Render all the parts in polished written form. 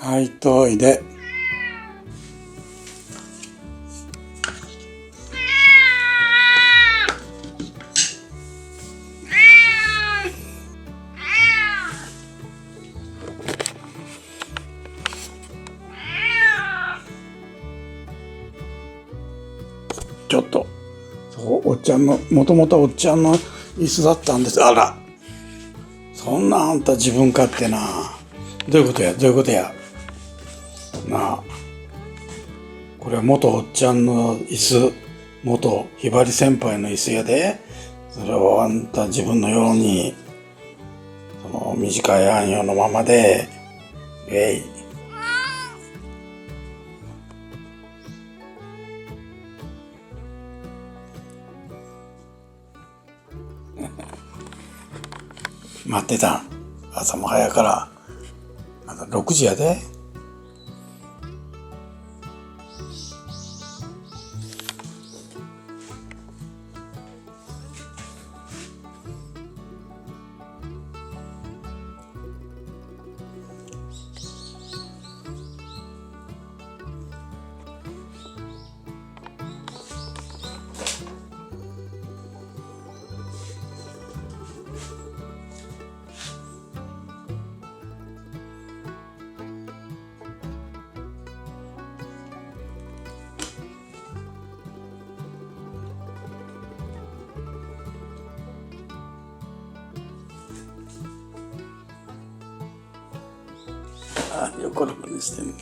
はい、といで。ちょっと、そう、おっちゃんの、もともとおっちゃんの椅子だったんです。あら、そんなあんた自分勝手な。どういうことや、どういうことや。なあ、これは元おっちゃんの椅子、元ひばり先輩の椅子やで、それをあんた自分のように、その短い暗葉のままで、待ってたん。朝も早から、まだ6時やで。あ、横のにしてん。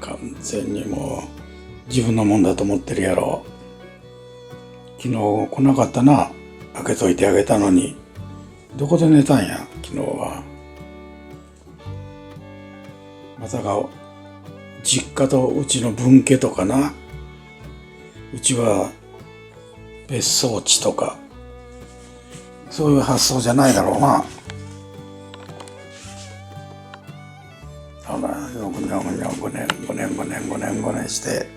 完全にもう自分のもんだと思ってるやろ。昨日来なかったな。開けといてあげたのに。どこで寝たんや、昨日は。まさか、実家とうちの分家とかな。うちは別荘地とか、そういう発想じゃないだろうな。ほら、5年して。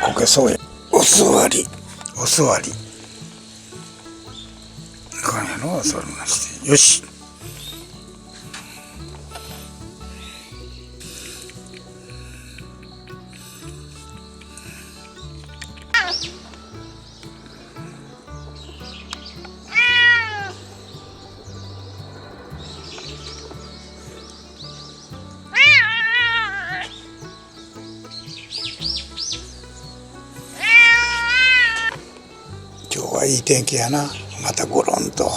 こけそうや。お座り。お座り。これのお座りまして。よし。今日はいい天気やな。またゴロンと。